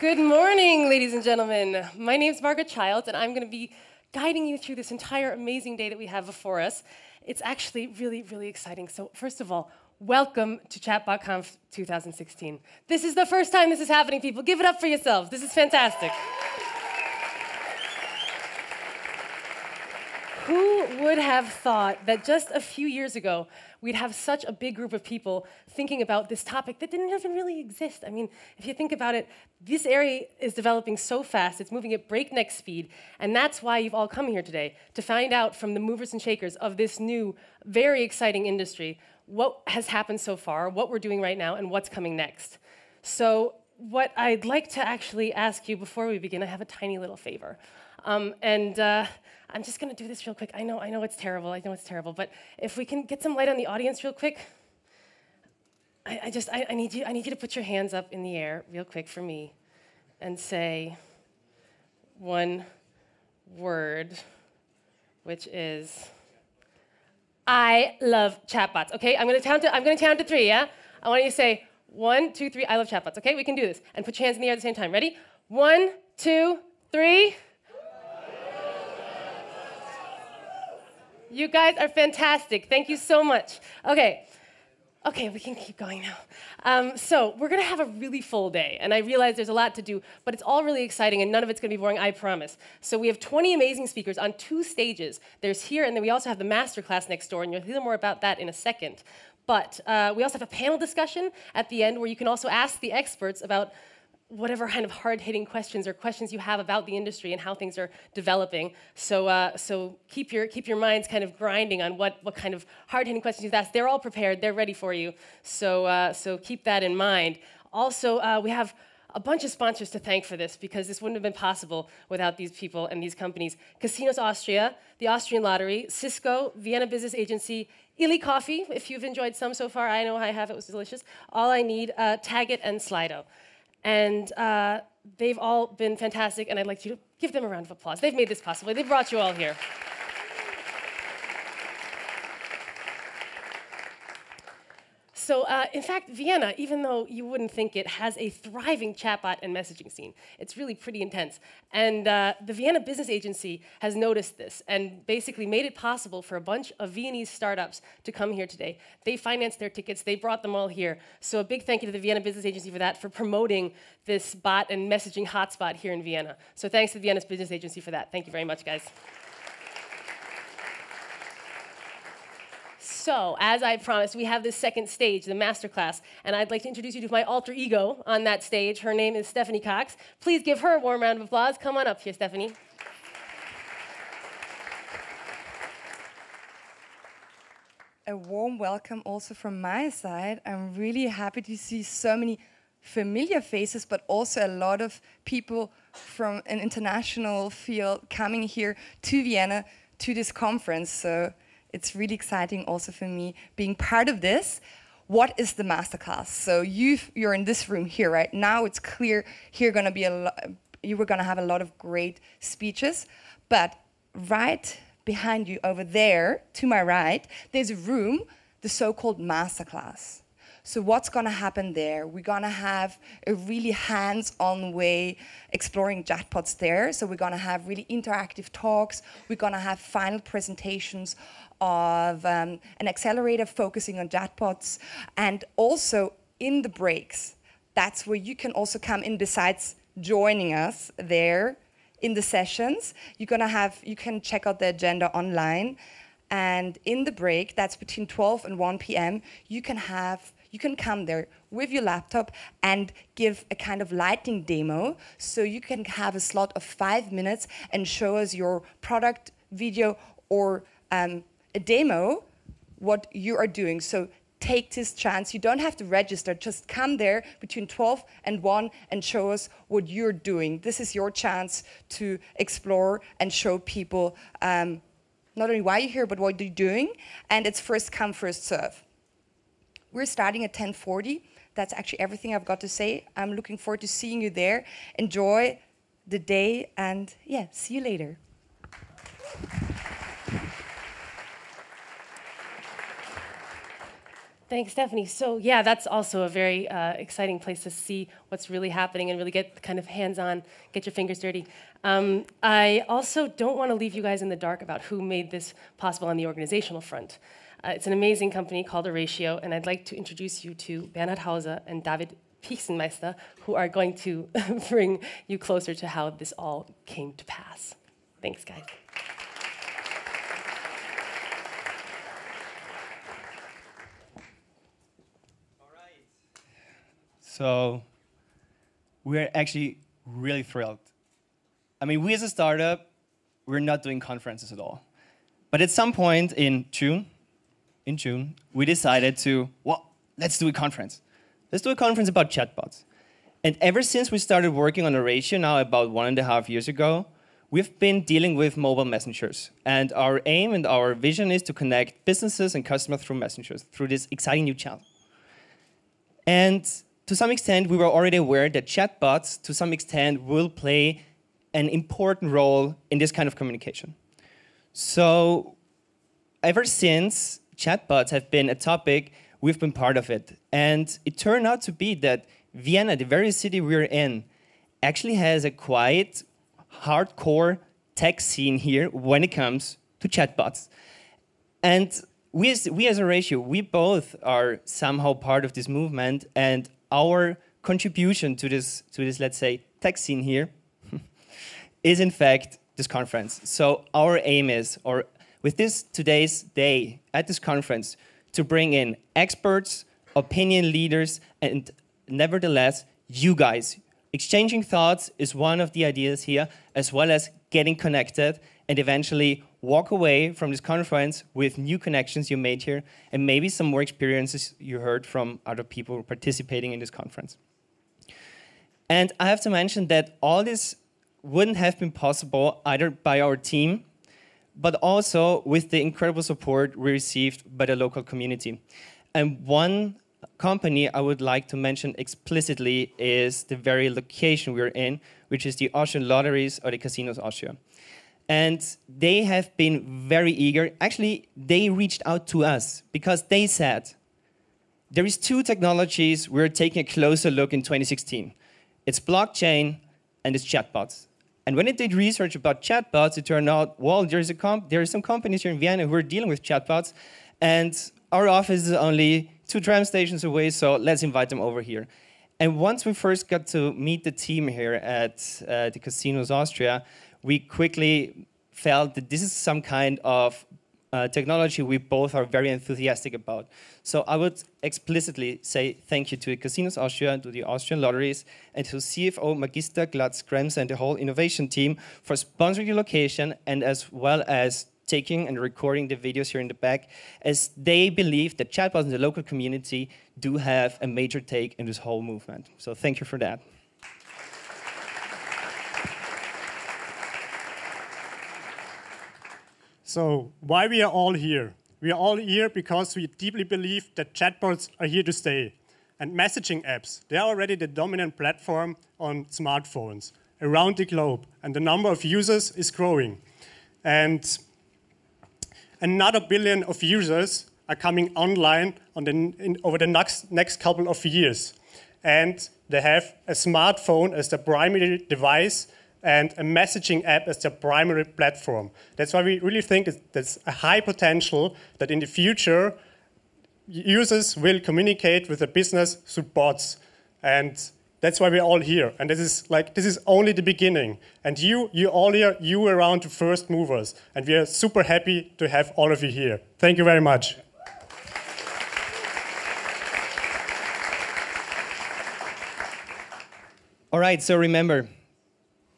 Good morning, ladies and gentlemen. My name is Margaret Childs, and I'm going to be guiding you through this entire amazing day that we have before us. It's actually really, really exciting. So first of all, welcome to ChatbotConf 2016. This is the first time this is happening, people. Give it up for yourselves. This is fantastic. Who would have thought that just a few years ago, we'd have such a big group of people thinking about this topic that didn't even really exist? I mean, if you think about it, this area is developing so fast, it's moving at breakneck speed, and that's why you've all come here today, to find out from the movers and shakers of this new, very exciting industry, what has happened so far, what we're doing right now, and what's coming next. So what I'd like to actually ask you before we begin, I have a tiny little favor. I'm just going to do this real quick. I know it's terrible. But if we can get some light on the audience real quick, I need you to put your hands up in the air real quick for me and say one word, which is I love chatbots. Okay, I'm going to count to 3. Yeah, I want you to say 1, 2, 3. I love chatbots. Okay, we can do this. And put your hands in the air at the same time. Ready? 1, 2, 3. You guys are fantastic. Thank you so much. Okay, we can keep going now. So we're going to have a really full day, and I realize there's a lot to do, but it's all really exciting, and none of it's going to be boring, I promise. So we have 20 amazing speakers on 2 stages. There's here, and then we also have the Masterclass next door, and you'll hear more about that in a second. But we also have a panel discussion at the end where you can also ask the experts about whatever kind of hard-hitting questions or questions you have about the industry and how things are developing. So keep your minds kind of grinding on what kind of hard-hitting questions you've asked. They're all prepared. They're ready for you. So keep that in mind. Also, we have a bunch of sponsors to thank for this because this wouldn't have been possible without these people and these companies. Casinos Austria, the Austrian Lottery, Cisco, Vienna Business Agency, Illy Coffee, if you've enjoyed some so far. I know I have. It was delicious. All I Need, Taggit, and Slido. And they've all been fantastic, and I'd like you to give them a round of applause. They've made this possible. They brought you all here. So, in fact, Vienna, even though you wouldn't think it, has a thriving chatbot and messaging scene. It's really pretty intense. And the Vienna Business Agency has noticed this and basically made it possible for a bunch of Viennese startups to come here today. They financed their tickets. They brought them all here. So a big thank you to the Vienna Business Agency for that, for promoting this bot and messaging hotspot here in Vienna. So thanks to the Vienna Business Agency for that. Thank you very much, guys. So, as I promised, we have this second stage, the Masterclass, and I'd like to introduce you to my alter ego on that stage. Her name is Stephanie Cox. Please give her a warm round of applause. Come on up here, Stephanie. A warm welcome also from my side. I'm really happy to see so many familiar faces, but also a lot of people from an international field coming here to Vienna to this conference. So it's really exciting also for me being part of this. What is the Masterclass? So you're in this room here right now. It's clear here you were gonna have a lot of great speeches, but right behind you over there, to my right, there's a room, the so-called Masterclass. So what's going to happen there? We're going to have a really hands-on way exploring chatbots there. So we're going to have really interactive talks. We're going to have final presentations of an accelerator focusing on chatbots. And also in the breaks, that's where you can also come in besides joining us there in the sessions. You can check out the agenda online. And in the break, that's between 12 and 1 p.m., you can come there with your laptop and give a kind of lighting demo. So you can have a slot of 5 minutes and show us your product, video, or a demo, what you are doing. So take this chance. You don't have to register. Just come there between 12 and 1 and show us what you're doing. This is your chance to explore and show people not only why you're here, but what you're doing. And it's first come, first serve. We're starting at 10:40. That's actually everything I've got to say. I'm looking forward to seeing you there. Enjoy the day, and yeah, see you later. Thanks, Stephanie. So yeah, that's also a very exciting place to see what's really happening and really get kind of hands-on, get your fingers dirty. I also don't want to leave you guys in the dark about who made this possible on the organizational front. It's an amazing company called Oratio, and I'd like to introduce you to Bernhard Hauser and David Pichsenmeister, who are going to bring you closer to how this all came to pass. Thanks, guys. So we're actually really thrilled. I mean, we as a startup, we're not doing conferences at all. But at some point in June, we decided to, well, let's do a conference. Let's do a conference about chatbots. And ever since we started working on Oratio now about 1.5 years ago, we've been dealing with mobile messengers. And our aim and our vision is to connect businesses and customers through messengers, through this exciting new channel. And to some extent, we were already aware that chatbots, to some extent, will play an important role in this kind of communication. So ever since chatbots have been a topic, we've been part of it. And it turned out to be that Vienna, the very city we're in, actually has a quite hardcore tech scene here when it comes to chatbots. And we as Oratio, we both are somehow part of this movement, and our contribution to this, let's say, tech scene here is in fact this conference. So our aim is, or with this today's day at this conference, to bring in experts, opinion leaders, and nevertheless, you guys. Exchanging thoughts is one of the ideas here, as well as getting connected and eventually walk away from this conference with new connections you made here and maybe some more experiences you heard from other people participating in this conference. And I have to mention that all this wouldn't have been possible either by our team, but also with the incredible support we received by the local community. And one company I would like to mention explicitly is the very location we're in, which is the Austrian Lotteries or the Casinos Austria. And they have been very eager. Actually, they reached out to us because they said, there is two technologies we're taking a closer look in 2016. It's blockchain and it's chatbots. And when it did research about chatbots, it turned out, well, there are some companies here in Vienna who are dealing with chatbots, and our office is only 2 tram stations away, so let's invite them over here. And once we first got to meet the team here at the Casinos Austria, we quickly felt that this is some kind of technology we both are very enthusiastic about. So I would explicitly say thank you to the Casinos Austria, to the Austrian Lotteries, and to CFO Magister Glatz-Krems and the whole innovation team for sponsoring the location, and as well as taking and recording the videos here in the back, as they believe that chatbots in the local community do have a major take in this whole movement. So thank you for that. So why we are all here? We are all here because we deeply believe that chatbots are here to stay. And messaging apps, they are already the dominant platform on smartphones around the globe. And the number of users is growing. And another billion of users are coming online over the next couple of years. And they have a smartphone as the primary device and a messaging app as their primary platform. That's why we really think there's a high potential that in the future, users will communicate with the business through bots. And that's why we're all here. And this is only the beginning. And you all here, you were around the first movers. And we are super happy to have all of you here. Thank you very much. All right, so remember,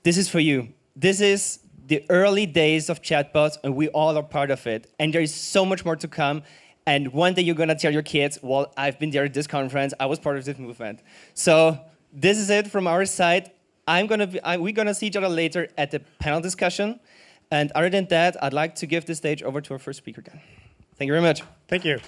this is for you. This is the early days of chatbots, and we all are part of it. And there is so much more to come. And one day you're going to tell your kids, well, I've been there at this conference. I was part of this movement. So this is it from our side. We're going to see each other later at the panel discussion. And other than that, I'd like to give the stage over to our first speaker again. Thank you very much. Thank you.